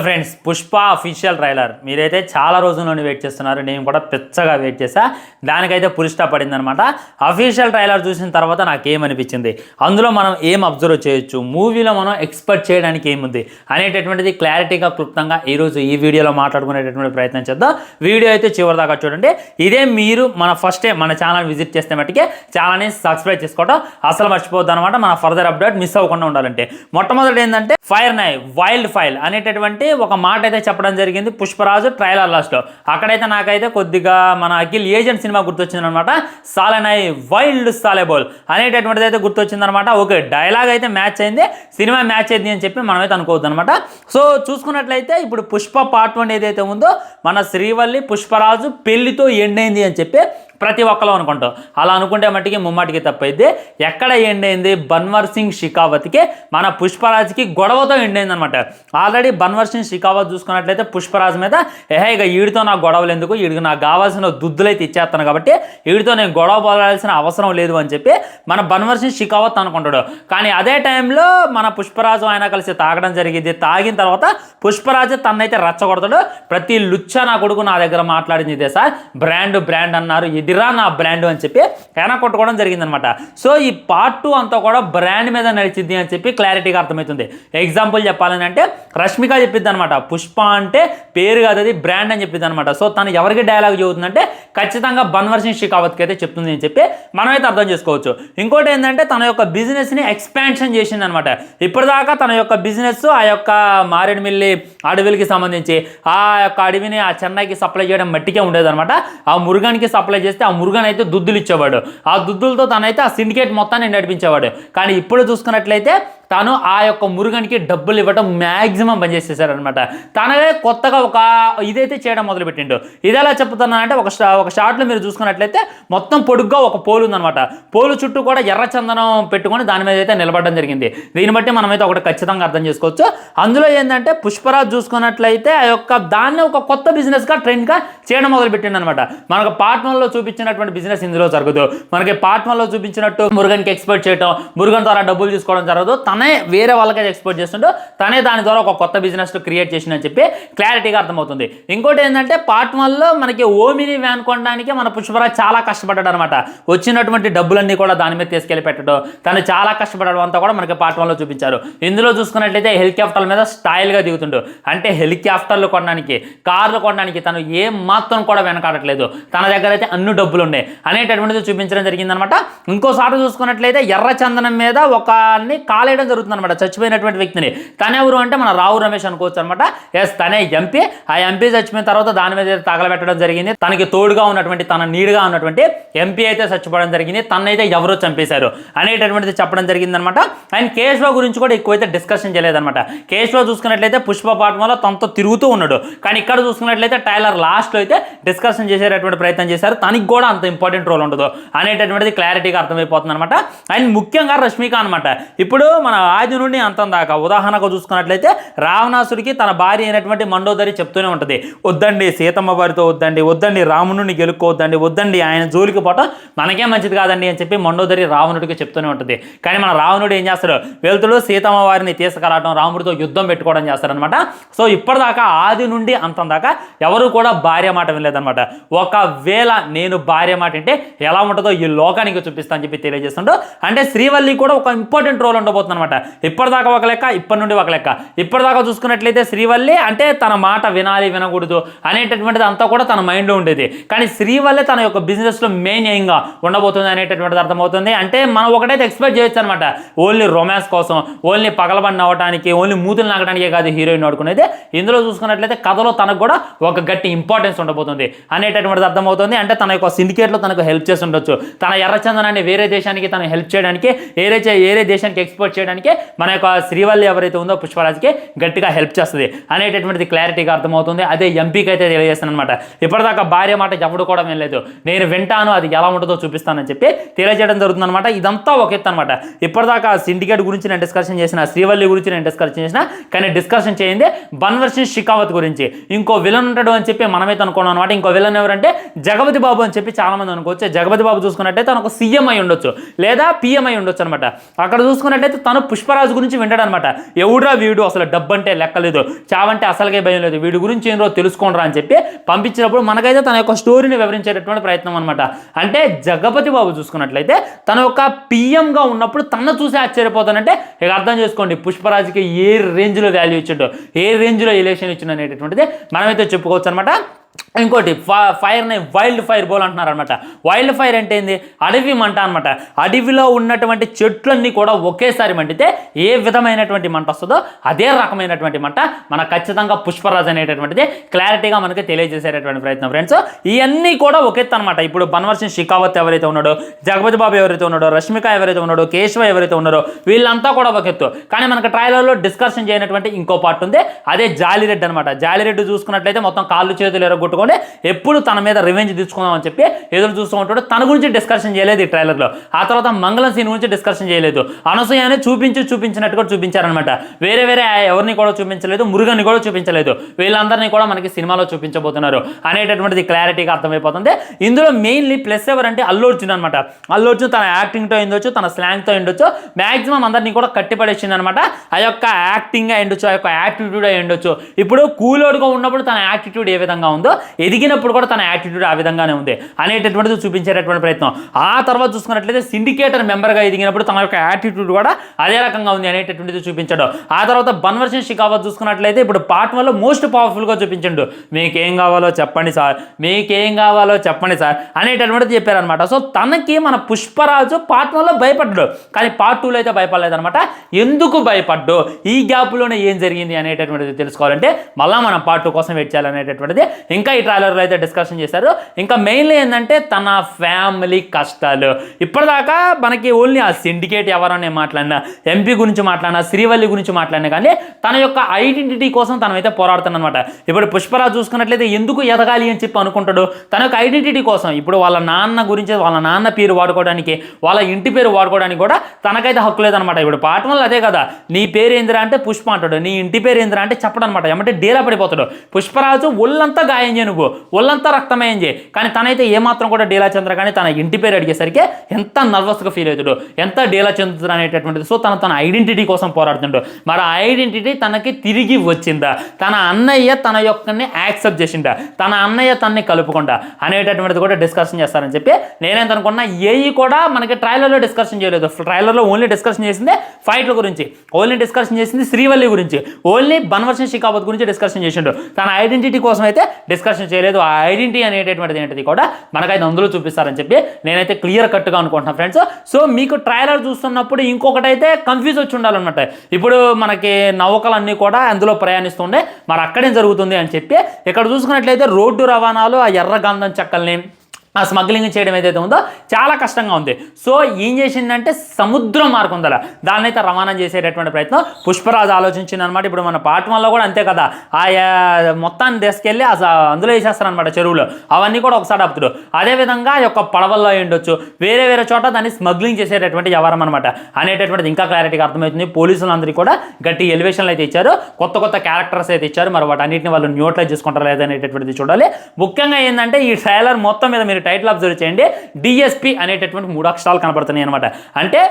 Friends Pushpa official trailer మీరైతే చాలా రోజుల నుండి వెయిట్ చేస్తున్నారు. నేను కూడా పెచ్చగా వెయిట్ చేశా. దానికైతే పుల్ స్టాప్ పడింది అనమాట. అఫీషియల్ ట్రైలర్ చూసిన తర్వాత నాకేమనిపించింది, అందులో మనం ఏం అబ్జర్వ్ చేయొచ్చు, మూవీలో మనం ఎక్స్పెక్ట్ చేయడానికి ఏముంది అనేటటువంటిది క్లారిటీగా క్లుప్తంగా ఈరోజు ఈ వీడియోలో మాట్లాడుకునేటటువంటి ప్రయత్నం చేద్దాం. వీడియో అయితే చివరి దాకా చూడండి. ఇదే మీరు ఫస్ట్ టైం మన ఛానల్ విజిట్ చేస్తే మట్టుకే ఛానల్ని సబ్స్క్రైబ్ చేసుకోవడం అసలు మర్చిపోవద్దు అనమాట. మన ఫర్దర్ అప్డేట్ మిస్ అవ్వకుండా ఉండాలంటే మొట్టమొదటి ఏంటంటే ఫైర్ నై వైల్డ్ ఫైల్ అనేటటువంటి ఒక మాట అయితే చెప్పడం జరిగింది పుష్పరాజు ట్రైలర్ లాస్ట్లో. అక్కడైతే నాకైతే కొద్దిగా మన అఖిల్ ఏజెంట్ సినిమా గుర్తొచ్చింది అనమాట. సాలెనై వైల్డ్ సాలెబోల్ అనేటటువంటిది అయితే గుర్తొచ్చింది అనమాట. ఓకే, డైలాగ్ అయితే మ్యాచ్ అయింది, సినిమా మ్యాచ్ అయింది అని చెప్పి మనమైతే అనుకోవద్దు అనమాట. సో చూసుకున్నట్లయితే ఇప్పుడు పుష్ప పార్ట్ 1 ఏదైతే ఉందో మన శ్రీవల్లి పుష్పరాజు పెళ్లితో ఎండ్ అయింది అని చెప్పి ప్రతి ఒక్కరు అనుకుంటాం. అలా అనుకుంటే మట్టికి ముమ్మాటికి తప్పైతే ఎక్కడ ఎండ్ అయింది, బన్వర్ సింగ్ షికావత్కి మన పుష్పరాజ్కి గొడవతో ఎండ్ అయింది అనమాట. ఆల్రెడీ బన్వర్ సింగ్ షికావత్ చూసుకున్నట్లయితే పుష్పరాజ్ మీద ఇక వీడితో నాకు గొడవలు ఎందుకు, వీడికి నాకు కావాల్సిన దుద్దులైతే ఇచ్చేస్తాను కాబట్టి వీడితో నేను గొడవ పోవాల్సిన అవసరం లేదు అని చెప్పి మన బన్వర్ సింగ్ షికావత్ అనుకుంటాడు. కానీ అదే టైంలో మన పుష్పరాజు ఆయన కలిసి తాగడం జరిగింది. తాగిన తర్వాత పుష్పరాజు తనైతే రచ్చగొడతాడు. ప్రతి లుచ్చ నా కొడుకు నా దగ్గర మాట్లాడింది ఇదే సార్, బ్రాండ్ అన్నారు, ఇదిరా నా బ్రాండ్ అని చెప్పి వెనక కొట్టుకోవడం జరిగిందనమాట. సో ఈ పార్ట్ 2 అంతా కూడా బ్రాండ్ మీద నడిచింది అని చెప్పి క్లారిటీగా అర్థమవుతుంది. ఎగ్జాంపుల్ చెప్పాలని అంటే రష్మిక చెప్పిద్ది అనమాట, పుష్ప అంటే పేరు కాదు అది బ్రాండ్ అని చెప్పిద్ది అనమాట. సో తను ఎవరికి డైలాగ్ చెబుతుందంటే ఖచ్చితంగా బన్వర్ సింగ్ షికావత్కి అయితే చెప్తుంది అని చెప్పి మనమైతే అర్థం చేసుకోవచ్చు. ఇంకోటి ఏంటంటే తన యొక్క బిజినెస్ని ఎక్స్పాన్షన్ చేసింది అనమాట. ఇప్పటిదాకా తన యొక్క బిజినెస్ ఆ యొక్క మారేడుమిల్లి అడవికి సంబంధించి ఆ యొక్క అడవిని ఆ చెన్నైకి సప్లై చేయడం మట్టికే ఉండేదన్నమాట. ఆ మురుగన్కి సప్లై చేస్తే ఆ మురుగన్ అయితే దుద్దులు ఇచ్చేవాడు. ఆ దుద్దులతో తనైతే ఆ సిండికేట్ మొత్తాన్ని నడిపించేవాడు. కానీ ఇప్పుడు చూసుకున్నట్లయితే తను ఆ యొక్క మురుగన్కి డబ్బులు ఇవ్వడం మ్యాక్సిమం పనిచేసేసారనమాట. తననే కొత్తగా ఒక ఇదైతే చేయడం మొదలుపెట్టిండు. ఇది ఎలా చెప్తున్నానంటే ఒక షాట్లో మీరు చూసుకున్నట్లయితే మొత్తం పొడుగ్గా ఒక పోలు ఉందనమాట. పోలు చుట్టూ కూడా ఎర్ర చందనం పెట్టుకొని దాని మీద అయితే నిలబడడం జరిగింది. దీన్ని బట్టి మనమైతే ఒకటి ఖచ్చితంగా అర్థం చేసుకోవచ్చు. అందులో ఏంటంటే పుష్పరాజ్ చూసుకున్నట్లయితే ఆ యొక్క దాన్ని ఒక కొత్త బిజినెస్గా ట్రెండ్గా చేయడం మొదలుపెట్టిండు అనమాట. మనకు పార్ట్ 1లో చూపించినటువంటి బిజినెస్ ఇందులో జరగదు. మనకి పార్ట్ 1లో చూపించినట్టు మురుగన్కి ఎక్స్పోర్ట్ చేయడం, మురుగన్ ద్వారా డబ్బులు తీసుకోవడం జరగదు. తనే వేరే వాళ్ళకైతే ఎక్స్పోర్ట్ చేస్తుంటో తనే దాని ద్వారా ఒక కొత్త బిజినెస్ క్రియేట్ చేసిందని చెప్పి క్లారిటీగా అర్థమవుతుంది. ఇంకోటి ఏంటంటే పార్ట్ 1లో మనకి ఓమిని వ్యాన్ కొనడానికి మన పుష్పరాజ్ చాలా కష్టపడ్డాడు అనమాట. వచ్చినటువంటి డబ్బులన్నీ కూడా దాని మీద తీసుకెళ్లి పెట్టడం, తను చాలా కష్టపడడం అంతా కూడా మనకి పార్ట్ 1లో చూపించారు. ఇందులో చూసుకున్నట్లయితే హెలికాప్టర్ల మీద స్టైల్గా దిగుతుండు. అంటే హెలికాప్టర్లు కొనడానికి, కార్లు కొనడానికి తను ఏం మాత్రం కూడా వెనకాడట్లేదు. తన దగ్గర అయితే అన్ని డబ్బులు ఉన్నాయి అనేటటువంటిది చూపించడం జరిగిందనమాట. ఇంకోసారి చూసుకున్నట్లయితే ఎర్ర చందనం మీద ఒకని కాలేయడం జరుగుతుంది అనమాట, చచ్చిపోయినటువంటి వ్యక్తిని. తనెవరు అంటే మన రావు రమేష్ అనుకోవచ్చు అనమాట. ఎస్, తనే ఎంపీ. ఆ ఎంపీ చచ్చిపోయిన తర్వాత దాని మీద తగలబెట్టడం జరిగింది. తనకి తోడుగా ఉన్నటువంటి, తన నీడుగా ఉన్నటువంటి ఎంపీ అయితే చచ్చిపోవడం జరిగింది. తనైతే ఎవరో చంపేశారు అనేటటువంటిది చెప్పడం జరిగింది అనమాట. అండ్ కేశవ గురించి కూడా ఎక్కువైతే డిస్కషన్ చేయలేదన్నమాట. కేశవ చూసుకున్నట్లయితే పుష్ప పార్ట్ 1లో తనతో తిరుగుతూ ఉన్నాడు. కానీ ఇక్కడ చూసుకున్నట్లయితే ట్రైలర్ లాస్ట్లో అయితే డిస్కషన్ చేసేటటువంటి ప్రయత్నం చేశారు. తనకి కూడా అంత ఇంపార్టెంట్ రోల్ ఉండదు అనేటటువంటిది క్లారిటీగా అర్థమైపోతుంది అనమాట. అండ్ ముఖ్యంగా రష్మిక అనమాట. ఇప్పుడు మన ఆది నుండి అంతం దాకా ఉదాహరణకు చూసుకున్నట్లయితే రావణాసుడికి తన భార్య అయినటువంటి మండోదరి చెప్తూనే ఉంటుంది, వద్దండి సీతమ్మ వారితో వద్దండి రావణుడిని గెలుక్కోవద్దండి, వద్దండి ఆయన జోలికి పోవటం మనకే మంచిది కాదండి అని చెప్పి మండోదరి రావణుడికి చెప్తూనే ఉంటుంది. కానీ మన రావణుడు ఏం చేస్తాడు, వెళ్తుడు సీతమ్మ వారిని తీసుకురావడం, రాముడితో యుద్ధం పెట్టుకోవడం చేస్తారనమాట. సో ఇప్పటిదాకా ఆది నుండి అంతం దాకా ఎవరు కూడా భార్య మాట వినలేదనమాట. ఒకవేళ నేను భార్య మాట అంటే ఎలా ఉంటుందో ఈ లోకానికి చూపిస్తా అని చెప్పి తెలియజేస్తుంటూ, అంటే శ్రీవల్లి కూడా ఒక ఇంపార్టెంట్ రోల్ ఉండబోతుంది అనమాట. ఇప్పటిదాకా ఒక లెక్క, ఇప్పటి నుండి ఒక లెక్క. ఇప్పటిదాకా చూసుకున్నట్లయితే శ్రీవల్లి అంటే తన మాట వినాలి వినకూడదు అనేటటువంటిది అంతా కూడా తన మైండ్లో ఉండేది. కానీ శ్రీవల్లి తన యొక్క బిజినెస్లో మెయిన్ ఏంగా ఉండబోతుంది అనేటటువంటిది అర్థమవుతుంది. అంటే మనం ఒకటైతే ఎక్స్పెక్ట్ చేయొచ్చు అనమాట, ఓన్లీ రొమాన్స్ కోసం, ఓన్లీ పగలబడి నవ్వడానికి, ఓన్లీ మూతులు నాగడానికే కాదు హీరోయిన్ ఆడుకునేది. ఇందులో చూసుకున్నట్లయితే కథలో తనకు కూడా ఒక గట్టి ఇంపార్టెన్స్ ఉండబోతుంది అనేటటువంటిది అర్థమవుతుంది. అంటే తన యొక్క సిండికేట్లో తనకు హెల్ప్ చేసి ఉండొచ్చు. తన ఎర్రచందనాన్ని వేరే దేశానికి తను హెల్ప్ చేయడానికి, వేరే దేశానికి ఎక్స్పోర్ట్ చేయడానికి మన యొక్క శ్రీవల్లి ఎవరైతే ఉందో పుష్పరాజ్కి గట్టిగా హెల్ప్ చేస్తుంది అనేటటువంటిది క్లారిటీగా అర్థమవుతుంది. అదే ఎంపీకి అయితే తెలియజేస్తాను అనమాట. ఇప్పటిదాకా భార్య మాట ఎవడు కూడా వినలేదు, నేను వింటాను, అది ఎలా ఉంటుందో చూపిస్తానని చెప్పి తెలియజేయడం జరుగుతుంది అనమాట. ఇదంతా ఒక ఎత్తు అనమాట. ఇప్పటిదాకా సిండికేట్ గురించి నేను డిస్కషన్ చేసిన, శ్రీవల్లి గురించి నేను డిస్కషన్ చేసిన, కానీ డిస్కషన్ చేయింది బన్వర్ సింగ్ షికావత్ గురించి. ఇంకో విలన్ ఉంటాడు అని చెప్పి మనమైతే అనుకున్నాం అనమాట. ఇంకో విలన్ ఎవరంటే జగపతి బాబు అని చెప్పి చాలా మంది అనుకోవచ్చు. జగపతి బాబు చూసుకున్నట్టయితే తను ఒక సీఎం అయి ఉండొచ్చు లేదా పిఎం అయి ఉండొచ్చు అనమాట. అక్కడ చూసుకున్నట్లయితే తను పుష్పరాజు గురించి వింటాడు అనమాట. ఎవడురా వీడు, అసలు డబ్బు అంటే లెక్కలేదు, చావంటే అసలుకే భయం లేదు, వీడి గురించి ఏంటో తెలుసుకోండిరా అని చెప్పి పంపించినప్పుడు మనకైతే తన యొక్క స్టోరీని వివరించేటటువంటి ప్రయత్నం అనమాట. అంటే జగపతి బాబు చూసుకున్నట్లయితే తన యొక్క పిఎంగా ఉన్నప్పుడు తన చూసి ఆశ్చర్యపోతానంటే ఇక అర్థం చేసుకోండి పుష్పరాజుకి ఏ రేంజ్లో వాల్యూ ఇచ్చిండో, ఏ రేంజ్లో ఎలివేషన్ ఇచ్చిండు అనేటటువంటిది మనమైతే చెప్పుకోవచ్చు అనమాట. ఇంకోటి ఫైర్ని వైల్డ్ ఫైర్ బోల్ అంటున్నారు అనమాట. వైల్డ్ ఫైర్ అంటే ఏంది, అడవి మంట అనమాట. అడవిలో ఉన్నటువంటి చెట్లన్నీ కూడా ఒకేసారి మంటితే ఏ విధమైనటువంటి మంట వస్తుందో అదే రకమైనటువంటి మంట మనకు ఖచ్చితంగా పుష్పరాజు అనేటటువంటిది క్లారిటీగా మనకి తెలియజేసేటటువంటి ప్రయత్నం ఫ్రెండ్స్. ఇవన్నీ కూడా ఒకెత్తు అనమాట. ఇప్పుడు బన్వర్సింగ్ షికావత్ ఎవరైతే ఉన్నాడో, జగపతి బాబు ఎవరైతే ఉన్నాడో, రష్మిక ఎవరైతే ఉన్నాడో, కేశవ ఎవరైతే ఉన్నారో వీళ్ళంతా కూడా ఒకెత్తు. కానీ మనకు ట్రైలర్లో డిస్కషన్ చేయనటువంటి ఇంకో పార్ట్ ఉంది, అదే జాలిరెడ్డి అనమాట. జాలిరెడ్డి చూసుకున్నట్లయితే మొత్తం కాళ్ళు చేతులు ఎరగొట్టుకొని ఎప్పుడు తన మీద రివెంజ్ తీసుకుందాం అని చెప్పి ఎదురు చూస్తూ ఉంటాడు. తన గురించి డిస్కషన్ చేయలేదు ఈ ట్రైలర్లో. ఆ తర్వాత మంగళం సీన్ గురించి డిస్కషన్ చేయలేదు. అనసూయని చూపించినట్టుగా చూపించారనమాట. వేరే ఎవరిని కూడా చూపించలేదు, మురుగన్ని కూడా చూపించలేదు. వీళ్ళందరినీ కూడా మనకి సినిమాలో చూపించబోతున్నారు అనేటటువంటిది క్లారిటీగా అర్థమైపోతుంది. ఇందులో మెయిన్లీ ప్లస్ ఎవరంటే అల్లు అర్జున్ అనమాట. అల్లు అర్జున్ తన యాక్టింగ్తో ఉండొచ్చు, తన స్లాంగ్తో ఉండొచ్చు, మ్యాక్సిమం అందరినీ కూడా కట్టిపడేసింది అనమాట. ఆ యొక్క యాక్టింగ్ ఉండొచ్చు, ఆ యొక్క యాటిట్యూడ్ ఉండొచ్చు. ఇప్పుడు కూలోడుగా ఉన్నప్పుడు తన యాటిట్యూడ్ ఏ విధంగా ఉందో, ఎదిగినప్పుడు కూడా తన యాటిట్యూడ్ ఆ విధంగానే ఉంది అనేటటువంటిది చూపించేటటువంటి ప్రయత్నం. ఆ తర్వాత చూసుకున్నట్లయితే సిండికేటర్ మెంబర్గా ఎదిగినప్పుడు తన యొక్క యాటిట్యూడ్ కూడా అదే రకంగా ఉంది అనేటటువంటిది చూపించడం. ఆ తర్వాత బన్వర్సింగ్ షికావత్ చూసుకున్నట్లయితే ఇప్పుడు పార్ట్ 1లో మోస్ట్ పవర్ఫుల్గా చూపించండు. మీకేం కావాలో చెప్పండి సార్, మీకేం కావాలో చెప్పండి సార్ అనేటటువంటిది చెప్పారనమాట. సో తనకి మన పుష్పరాజు పార్ట్ 1లో భయపడ్డాడు, కానీ పార్ట్ 2లో అయితే భయపడలేదనమాట. ఎందుకు భయపడ్డు, ఈ గ్యాప్లోనే ఏం జరిగింది అనేటటువంటిది తెలుసుకోవాలంటే మళ్ళీ మనం పార్ట్ 2 కోసం వెయిట్ చేయాలనేటటువంటిది ఇంకా ఈ ట్రైలర్లో అయితే డిస్కషన్ చేశారు. ఇంకా మెయిన్లీ ఏంటంటే తన ఫ్యామిలీ కష్టాలు. ఇప్పటిదాకా మనకి ఓన్లీ ఆ సిండికేట్ ఎవరనే మాట్లాడినా, ఎంపీ గురించి మాట్లాడినా, శ్రీవల్లి గురించి మాట్లాడినా, కానీ తన యొక్క ఐడెంటిటీ కోసం తనైతే పోరాడుతాను అనమాట. ఇప్పుడు పుష్పరాజు చూసుకున్నట్లయితే ఎందుకు ఎదగాలి అని చెప్పి అనుకుంటాడు, తన యొక్క ఐడెంటిటీ కోసం. ఇప్పుడు వాళ్ళ నాన్న గురించి, వాళ్ళ నాన్న పేరు వాడుకోవడానికి, వాళ్ళ ఇంటి పేరు వాడుకోవడానికి కూడా తనకైతే హక్కు లేదనమాట. ఇప్పుడు పాట వల్ల అదే కదా, నీ పేరు ఏందిరా అంటే పుష్ప అంటాడు, నీ ఇంటి పేరు ఏందిరా అంటే చెప్పడం అనమాట. ఏమంటే డేలా పడిపోతాడు. పుష్పరాజు ఒళ్ళంతా గాయం చేయ, నువ్వు ఒళ్ళంతా రక్తమయం చేయి, కానీ తనైతే ఏమాత్రం కూడా డేలా చంద్ర కానీ తన ఇంటి పేరు అడిగేసరికి ఎంత నర్వస్గా ఫీల్ అవుతాడు, ఎంత డేలా చంద్ర అనేటటువంటిది. సో తన ఐడెంటిటీ కోసం పోరాడుతుంటాడు. మరి ఆ ఐడెంటిటీ తనకి తిరిగి వచ్చిందా, తన అన్నయ్య తన యొక్కని యాక్సెప్ట్ చేసిందా, తన అన్నయ్య తనని కలుపుకుండా అనేటటువంటిది కూడా డిస్కషన్ చేస్తారని చెప్పి నేనేంత అనుకున్నా. ఏఈ కూడా మనకి ట్రైలర్లో డిస్కషన్ చేయలేదు. ట్రైలర్లో ఓన్లీ డిస్కషన్ చేసింది ఫైట్ల గురించి, ఓన్లీ డిస్కషన్ చేసింది శ్రీవల్లి గురించి, ఓన్లీ బన్వర్సింగ్ షికావత్ గురించి డిస్కషన్ చేసిండు. తన ఐడెంటిటీ కోసం అయితే డిస్కషన్ చేయలేదు. ఆ ఐడెంటిటీ అనేటటువంటిది ఏంటిది కూడా మనకైతే అందులో చూపిస్తారని చెప్పి నేనైతే క్లియర్ కట్గా అనుకుంటున్నాను ఫ్రెండ్స్. సో మీకు ట్రైలర్ చూస్తున్నప్పుడు ఇంకొకటైతే కన్ఫ్యూజ్ వచ్చి ఉండాలన్నమాట. ఇప్పుడు మనకి నౌకలన్నీ కూడా అందులో ప్రయాణిస్తుండే, మరి అక్కడేం జరుగుతుంది అని చెప్పి ఇక్కడ చూసుకున్నట్లయితే రోడ్డు రవాణాలు ఆ ఎర్ర గంధం చెక్కల్ని ఆ స్మగ్లింగ్ చేయడం ఏదైతే ఉందో చాలా కష్టంగా ఉంది. సో ఏం చేసిందంటే సముద్ర మార్గం ఉందా దాన్ని అయితే రవాణా చేసేటటువంటి ప్రయత్నం పుష్పరాజు ఆలోచించింది అనమాట. ఇప్పుడు మన పార్ట్ 1లో కూడా అంతే కదా, ఆ మొత్తాన్ని తీసుకెళ్ళి అందులో వేసేస్తారనమాట చెరువులో, అవన్నీ కూడా ఒకసారి ఆపుతాడు. అదేవిధంగా యొక్క పడవల్లో ఉండొచ్చు, వేరే చోట దాన్ని స్మగ్లింగ్ చేసేటటువంటి వ్యవహారం అనమాట అనేటటువంటిది ఇంకా క్లారిటీగా అర్థమవుతుంది. పోలీసులందరికీ కూడా గట్టి ఎలివేషన్లు అయితే ఇచ్చారు, కొత్త క్యారెక్టర్స్ అయితే ఇచ్చారు. మరి వాటన్నిటిని వాళ్ళు న్యూట్లైజ్ చేసుకుంటారా లేదనేటటువంటిది చూడాలి. ముఖ్యంగా ఏంటంటే ఈ ట్రైలర్ మొత్తం మీద మీరు టైటిల్ అబ్జర్వ్ చేయండి, డిఎస్పి అనేటటువంటి 3 అక్షరాలు కనపడుతున్నాయి అనమాట. అంటే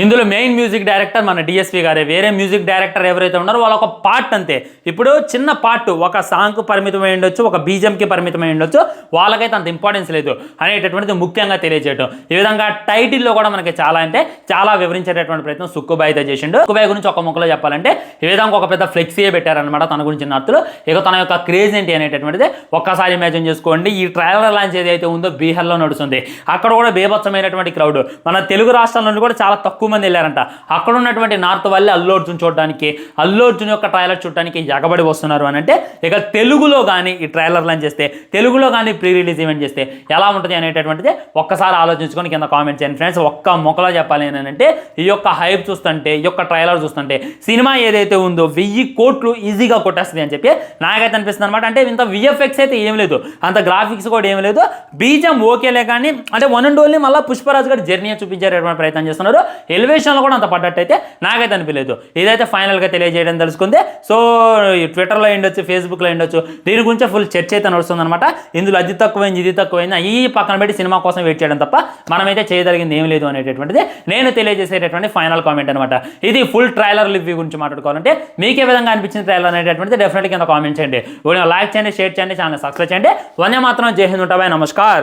ఇందులో మెయిన్ మ్యూజిక్ డైరెక్టర్ మన డిఎస్పి గారే, వేరే మ్యూజిక్ డైరెక్టర్ ఎవరైతే ఉన్నారో వాళ్ళ ఒక పార్ట్ అంతే. ఇప్పుడు చిన్న పార్ట్, ఒక సాంగ్కు పరిమితమై ఉండొచ్చు, ఒక బీజంకి పరిమితమై ఉండొచ్చు, వాళ్ళకైతే అంత ఇంపార్టెన్స్ లేదు అనేటటువంటిది ముఖ్యంగా తెలియజేయడం. ఈ విధంగా టైటిల్లో కూడా మనకి చాలా వివరించేటటువంటి ప్రయత్నం సుక్కుబాయ్ అయితే చేసిండు. సుక్కుబాయ్ గురించి ఒక ముక్కలో చెప్పాలంటే ఈ విధంగా ఒక పెద్ద ఫ్లెక్సీయే పెట్టారనమాట తన గురించి నార్తులు. ఇక తన యొక్క క్రేజ్ ఏంటి అనేటటువంటిది ఒక్కసారి ఇమాజిన్ చేసుకోండి. ఈ ట్రైలర్ లాంచ్ ఏదైతే ఉందో బీహార్లో నడుస్తుంది, అక్కడ కూడా బేభత్సమైనటువంటి క్రౌడ్. మన తెలుగు రాష్ట్రాల నుండి కూడా చాలా తక్కువ మంది వెళ్ళారంట. అక్కడ ఉన్నటువంటి నార్త్ వాళ్ళే అల్లు అర్జున్ చూడడానికి, అల్లు అర్జున్ యొక్క ట్రైలర్ చూడడానికి ఎగబడి వస్తున్నారు అని అంటే, ఇక తెలుగులో కానీ ఈ ట్రైలర్ లాంచ్ చేస్తే, తెలుగులో కానీ ప్రీ రిలీజ్ ఈవెంట్ చేస్తే ఎలా ఉంటుంది అనేటటువంటిది ఒక్కసారి ఆలోచించుకొని కింద కామెంట్ చేయండి ఫ్రెండ్స్. ఒక్క మొక్కలో చెప్పాలి ఏంటంటే, ఈ యొక్క హైప్ చూస్తుంటే, ఈ యొక్క ట్రైలర్ చూస్తుంటే సినిమా ఏదైతే ఉందో 1000 కోట్లు ఈజీగా కొట్టేస్తుంది అని చెప్పి నాకైతే అనిపిస్తుంది అనమాట. అంటే ఇంత విఎఫ్ఎక్స్ అయితే ఏం లేదు, అంత గ్రాఫిక్స్ కూడా ఏం లేదు, బీజం ఓకేలే, కానీ అంటే వన్ అండ్ ఓన్లీ మళ్ళీ పుష్పరాజు గారి జర్నీ చూపించేటటువంటి ప్రయత్నం చేస్తున్నారు. ఎలివేషన్లో కూడా అంత పడ్డట్టయితే నాకైతే అనిపించలేదు. ఇదైతే ఫైనల్గా తెలియజేయడం తెలుసుకుంది. సో ట్విట్టర్లో ఉండొచ్చు, ఫేస్బుక్లో ఉండొచ్చు, దీని గురించి ఫుల్ చర్చ అయితే నడుస్తుంది అనమాట. ఇందులో అది తక్కువైంది, ఇది తక్కువైంది, ఈ పక్కన పెట్టి సినిమా కోసం వెయిట్ చేయడం తప్ప మనమైతే చేయగలిగింది ఏం లేదు అనేటటువంటిది నేను తెలియజేసేటటువంటి ఫైనల్ కామెంట్ అనమాట. ఇది ఫుల్ ట్రైలర్ రివ్యూ గురించి మాట్లాడుకోవాలంటే మీకు ఏ విధంగా అనిపించింది ట్రైలర్ అనేటటువంటిది డెఫినెట్గా కింద కామెంట్ చేయండి. వీడియో లైక్ చేయండి, షేర్ చేయండి, ఛానల్ సబ్స్క్రైబ్ చేయండి. వందే మాత్రం, జై హింద్, ఉంటాబాయ్, నమస్కార్.